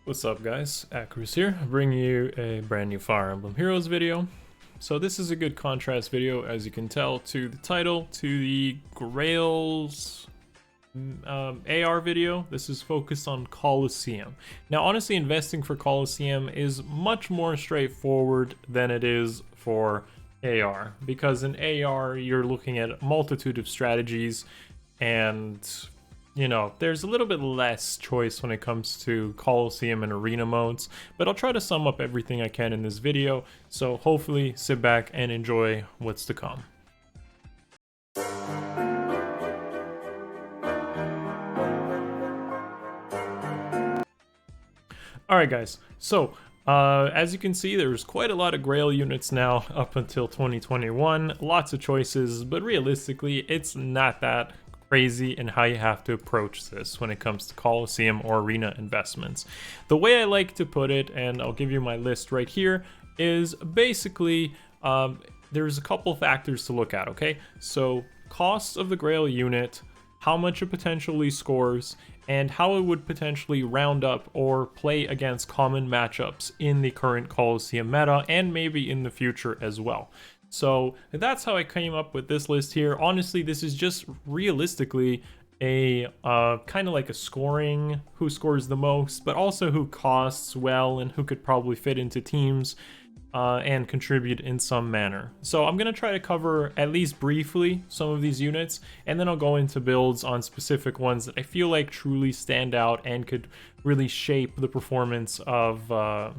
What's up guys, Akariss here, bringing you a brand new Fire Emblem Heroes video. So this is a good contrast video, as you can tell, to the title, to the Grail's AR video. This is focused on Coliseum. Now honestly, investing for Coliseum is much more straightforward than it is for AR, because in AR you're looking at a multitude of strategies and there's a little bit less choice when it comes to Coliseum and arena modes, but I'll try to sum up everything I can in this video, so hopefully sit back and enjoy what's to come. Alright guys, so as you can see, there's quite a lot of Grail units now up until 2021, lots of choices, but realistically it's not that crazy in how you have to approach this when it comes to Coliseum or arena investments. The way I like to put it, and I'll give you my list right here, is basically there's a couple factors to look at, okay? So cost of the Grail unit, how much it potentially scores, and how it would potentially round up or play against common matchups in the current Coliseum meta and maybe in the future as well. So that's how I came up with this list here. Honestly, this is just realistically a kind of like a scoring, who scores the most, but also who costs well and who could probably fit into teams and contribute in some manner. So I'm going to try to cover at least briefly some of these units, and then I'll go into builds on specific ones that I feel like truly stand out and could really shape the performance of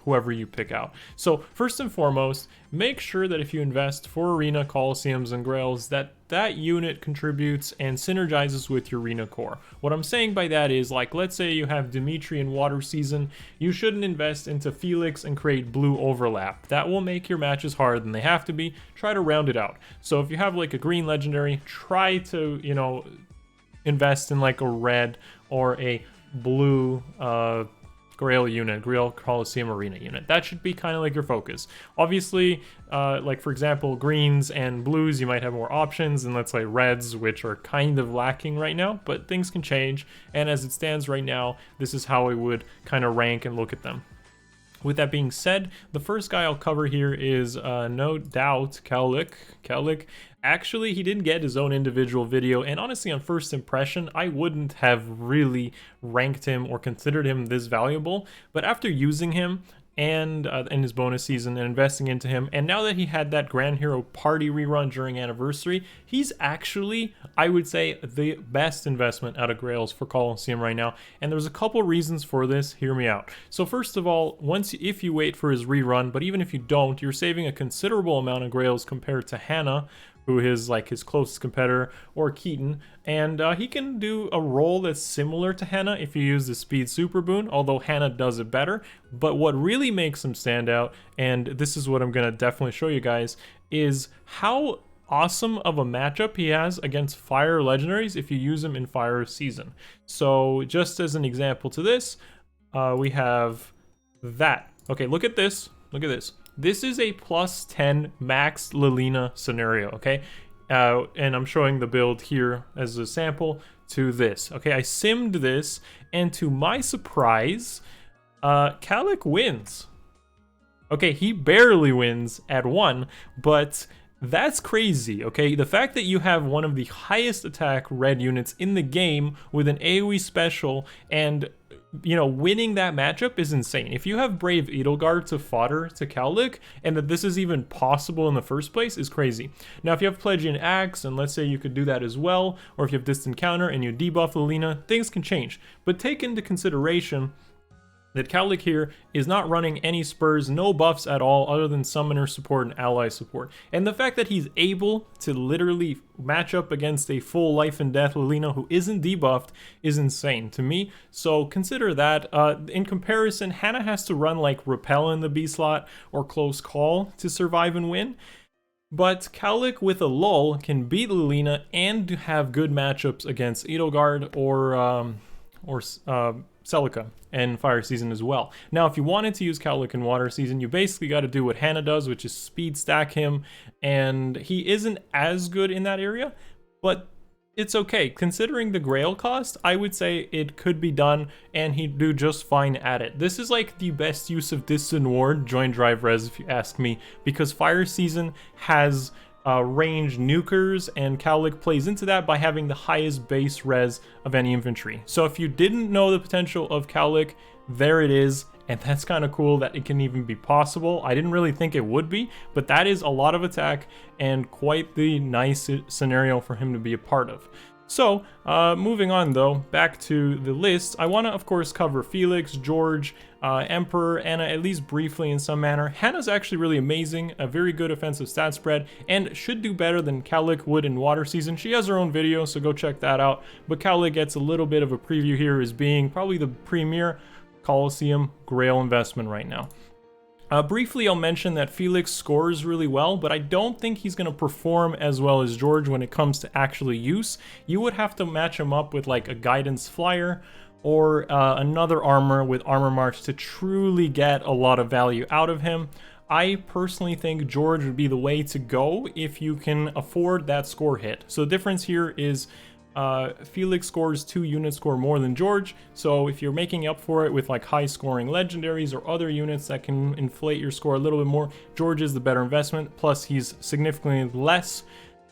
whoever you pick out. So first and foremost, make sure that if you invest for arena, Coliseums, and Grails, that unit contributes and synergizes with your arena core. What I'm saying by that is, like, let's say you have Dimitri in Water Season, you shouldn't invest into Felix and create blue overlap. That will make your matches harder than they have to be. Try to round it out. So if you have like a green legendary, try to, invest in like a red or a blue Grail unit, Grail Coliseum Arena unit. That should be kind of like your focus. Obviously, like for example, greens and blues, you might have more options, and let's say reds, which are kind of lacking right now, but things can change. And as it stands right now, this is how I would kind of rank and look at them. With that being said, the first guy I'll cover here is no doubt Caellach. Caellach, actually, he didn't get his own individual video, and honestly, on first impression, I wouldn't have really ranked him or considered him this valuable. But after using him and in his bonus season and investing into him, and now that he had that Grand Hero Party rerun during Anniversary, he's actually, I would say, the best investment out of Grails for Coliseum right now. And there's a couple reasons for this. Hear me out. So first of all, if you wait for his rerun, but even if you don't, you're saving a considerable amount of Grails compared to Hannah, who is like his closest competitor, or Keaton, and he can do a role that's similar to Hannah if you use the speed super boon, although Hannah does it better. But what really makes him stand out, and this is what I'm gonna definitely show you guys, is how awesome of a matchup he has against fire legendaries if you use him in Fire Season. So just as an example to this, we have that. Okay, look at this, look at this. This is a plus 10 max Lilina scenario, okay? And I'm showing the build here as a sample to this. Okay, I simmed this, and to my surprise, Caellach wins. Okay, he barely wins at 1, but that's crazy, okay? The fact that you have one of the highest attack red units in the game with an AoE special and winning that matchup is insane. If you have Brave Edelgard to fodder to Caellach, and that this is even possible in the first place, is crazy. Now, if you have Pelagian Axe, and let's say you could do that as well, or if you have Distant Counter and you debuff Lilina, things can change. But take into consideration that Caellach here is not running any spurs, no buffs at all other than summoner support and ally support. And the fact that he's able to literally match up against a full life and death Lilina who isn't debuffed is insane to me. So consider that. In comparison, Hannah has to run like Repel in the B slot or Close Call to survive and win. But Caellach with a lull can beat Lilina and have good matchups against Edelgard or Celica and Fire Season as well. Now, if you wanted to use Caellach in Water Season, you basically got to do what Hannah does, which is speed stack him, and he isn't as good in that area, but it's okay. Considering the Grail cost, I would say it could be done, and he'd do just fine at it. This is like the best use of Distant Ward, Joint Drive Res, if you ask me, because Fire Season has range nukers, and Caellach plays into that by having the highest base res of any infantry. So if you didn't know the potential of Caellach, there it is. And that's kind of cool that it can even be possible. I didn't really think it would be, but that is a lot of attack and quite the nice scenario for him to be a part of. So, moving on though, back to the list, I want to of course cover Felix, George, Emperor, Anna, at least briefly in some manner. Hannah's actually really amazing, a very good offensive stat spread, and should do better than Caellach would in Water Season. She has her own video, so go check that out. But Caellach gets a little bit of a preview here as being probably the premier Coliseum Grail investment right now. Briefly, I'll mention that Felix scores really well, but I don't think he's going to perform as well as George when it comes to actually use. You would have to match him up with like a Guidance Flyer or another armor with Armor March to truly get a lot of value out of him. I personally think George would be the way to go if you can afford that score hit. So the difference here is Felix scores 2 unit score more than George, so if you're making up for it with like high scoring legendaries or other units that can inflate your score a little bit more, George is the better investment. Plus he's significantly less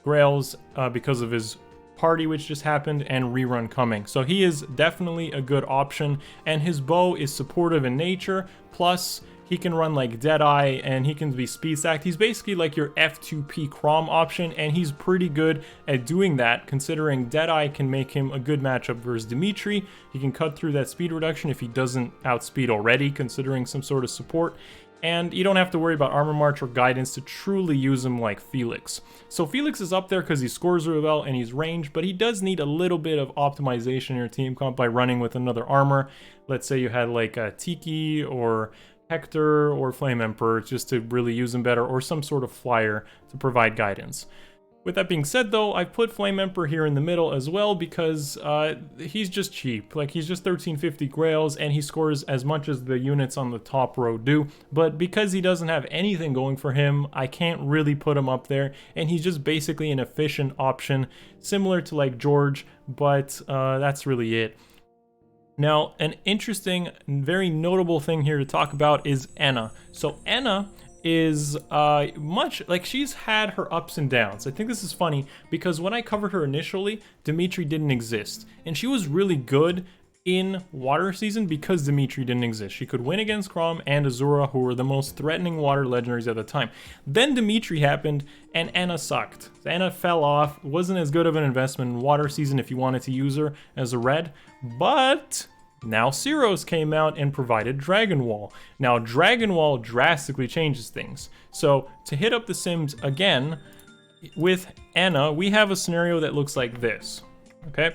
Grails because of his party which just happened and rerun coming. So he is definitely a good option, and his bow is supportive in nature, plus he can run like Deadeye and he can be speed stacked. He's basically like your F2P Crom option, and he's pretty good at doing that considering Deadeye can make him a good matchup versus Dimitri. He can cut through that speed reduction if he doesn't outspeed already, considering some sort of support. And you don't have to worry about Armor March or Guidance to truly use him like Felix. So Felix is up there because he scores really well and he's ranged, but he does need a little bit of optimization in your team comp by running with another armor. Let's say you had like a Tiki or Hector or Flame Emperor just to really use him better, or some sort of flyer to provide guidance. With that being said though, I've put Flame Emperor here in the middle as well because he's just cheap. Like, he's just 1350 Grails and he scores as much as the units on the top row do, but because he doesn't have anything going for him, I can't really put him up there, and he's just basically an efficient option similar to like George, but that's really it. Now, an interesting, very notable thing here to talk about is Anna. So Anna is much like, she's had her ups and downs. I think this is funny because when I covered her initially, Dimitri didn't exist, and she was really good in Water Season because Dimitri didn't exist. She could win against Crom and Azura, who were the most threatening water legendaries at the time. Then Dimitri happened and Anna sucked. Anna fell off, wasn't as good of an investment in Water Season if you wanted to use her as a red, but now Siros came out and provided Dragon Wall. Now Dragon Wall drastically changes things. So to hit up the Sims again, with Anna, we have a scenario that looks like this, okay?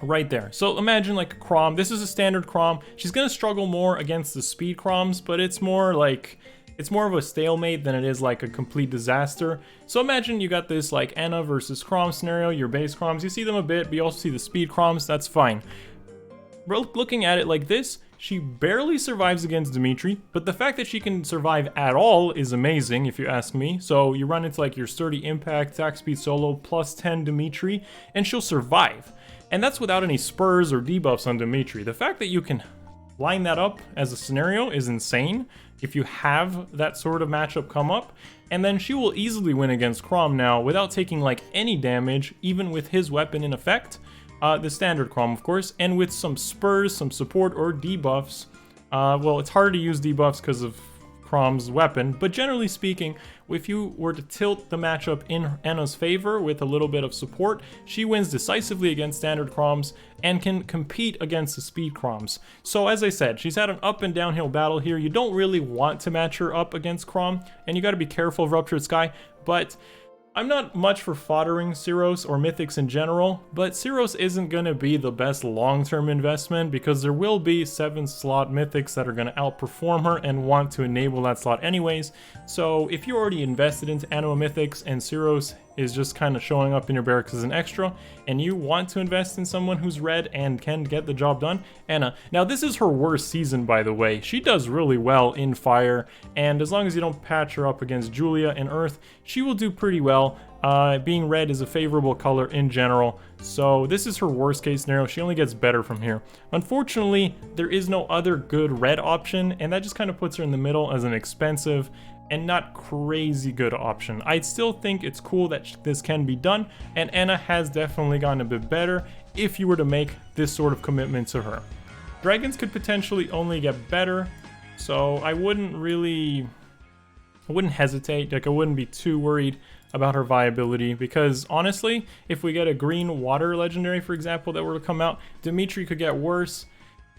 Right there. So imagine like a Crom. This is a standard Crom. She's gonna struggle more against the speed Croms, but it's more like, it's more of a stalemate than it is like a complete disaster. So imagine you got this like Anna versus Crom scenario, your base Croms. You see them a bit, but you also see the speed Croms. That's fine. Looking at it like this, she barely survives against Dimitri, but the fact that she can survive at all is amazing if you ask me. So you run into like your sturdy impact, attack speed solo, plus 10 Dimitri, and she'll survive. And that's without any spurs or debuffs on Dimitri. The fact that you can line that up as a scenario is insane if you have that sort of matchup come up. And then she will easily win against Crom now without taking like any damage, even with his weapon in effect. The standard Crom, of course, and with some spurs, some support, or debuffs. Well, it's hard to use debuffs because of Crom's weapon, but generally speaking, if you were to tilt the matchup in Anna's favor with a little bit of support, she wins decisively against standard Croms and can compete against the speed Croms. So as I said, she's had an up and downhill battle here. You don't really want to match her up against Crom, and you got to be careful of Ruptured Sky, but I'm not much for foddering Siros or Mythics in general, but Siros isn't going to be the best long-term investment because there will be 7-slot Mythics that are going to outperform her and want to enable that slot anyways. So if you're already invested into Anima Mythics and Siros is just kind of showing up in your barracks as an extra, and you want to invest in someone who's red and can get the job done, Anna. Now this is her worst season, by the way. She does really well in fire, and as long as you don't patch her up against Julia in earth, she will do pretty well. Being red is a favorable color in general, so this is her worst case scenario. She only gets better from here. Unfortunately, there is no other good red option, and that just kind of puts her in the middle as an expensive and not crazy good option. I still think it's cool that this can be done, and Anna has definitely gotten a bit better if you were to make this sort of commitment to her. Dragons could potentially only get better, so I wouldn't hesitate. Like, I wouldn't be too worried about her viability, because honestly, if we get a green water legendary, for example, that were to come out, Dimitri could get worse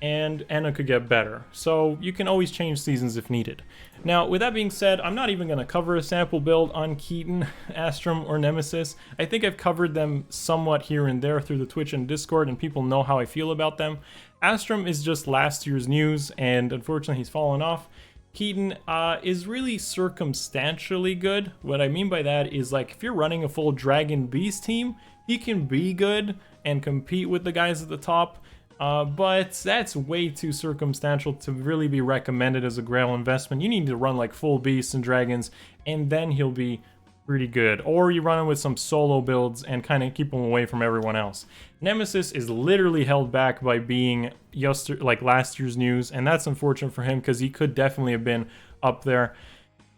and Anna could get better. So you can always change seasons if needed. Now, with that being said, I'm not even going to cover a sample build on Keaton, Astrum, or Nemesis. I think I've covered them somewhat here and there through the Twitch and Discord, and people know how I feel about them. Astrum is just last year's news, and unfortunately he's fallen off. Keaton is really circumstantially good. What I mean by that is, like, if you're running a full Dragon Beast team, he can be good and compete with the guys at the top, but that's way too circumstantial to really be recommended as a Grail investment. You need to run like full Beasts and Dragons, and then he'll be pretty good. Or you run him with some solo builds and kind of keep him away from everyone else. Nemesis is literally held back by being last year's news, and that's unfortunate for him because he could definitely have been up there.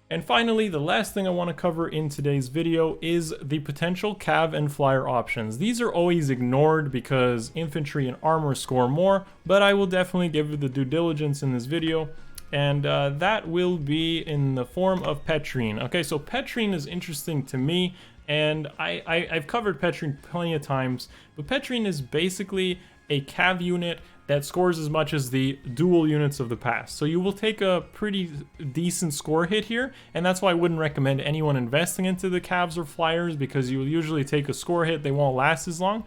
And finally, the last thing I want to cover in today's video is the potential cav and flyer options. These are always ignored because infantry and armor score more, but I will definitely give you the due diligence in this video. And that will be in the form of Petrine. Okay, so Petrine is interesting to me, and I've covered Petrine plenty of times, but Petrine is basically a cav unit that scores as much as the dual units of the past. So you will take a pretty decent score hit here, and that's why I wouldn't recommend anyone investing into the cavs or flyers, because you will usually take a score hit, they won't last as long.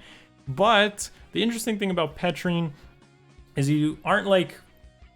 But the interesting thing about Petrine is you aren't like,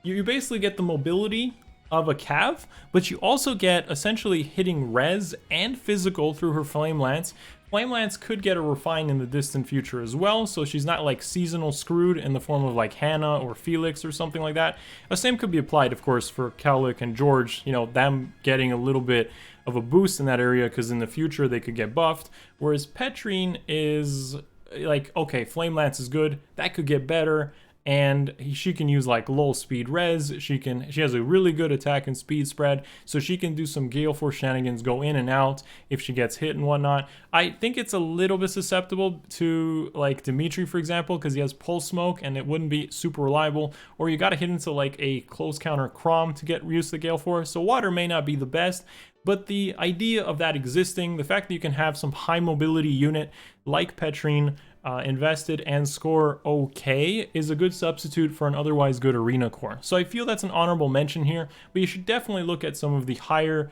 you basically get the mobility of a cav, but you also get essentially hitting res and physical through her Flame Lance. Flame Lance could get a refine in the distant future as well, so she's not like seasonal screwed in the form of like Hannah or Felix or something like that. The same could be applied, of course, for Caellach and Jorge, you know, them getting a little bit of a boost in that area because in the future they could get buffed, whereas Petrine is like, okay, Flame Lance is good, that could get better, and she can use like low speed res, she has a really good attack and speed spread, so she can do some Gale Force shenanigans, go in and out if she gets hit and whatnot. I think it's a little bit susceptible to like Dimitri, for example, because he has pulse smoke and it wouldn't be super reliable, or you gotta hit into like a close counter Crom to get used to Gale Force, so water may not be the best. But the idea of that existing, the fact that you can have some high mobility unit like Petrine invested and score okay, is a good substitute for an otherwise good arena core. So I feel that's an honorable mention here, but you should definitely look at some of the higher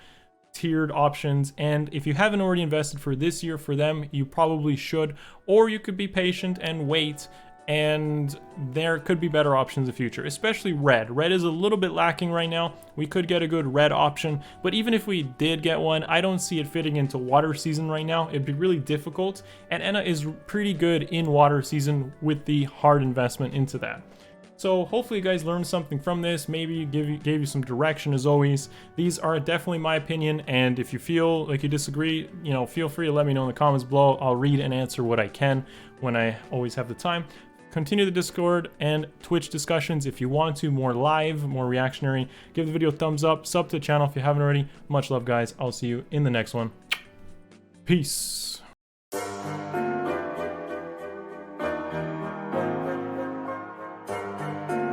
tiered options, and if you haven't already invested for this year for them, you probably should, or you could be patient and wait, and there could be better options in the future, especially red. Red is a little bit lacking right now. We could get a good red option, but even if we did get one, I don't see it fitting into water season right now. It'd be really difficult, and Anna is pretty good in water season with the hard investment into that. So hopefully you guys learned something from this, maybe gave you some direction as always. These are definitely my opinion, and if you feel like you disagree, you know, feel free to let me know in the comments below. I'll read and answer what I can when I always have the time. Continue the Discord and Twitch discussions if you want to, more live, more reactionary. Give the video a thumbs up, sub to the channel if you haven't already. Much love, guys. I'll see you in the next one. Peace.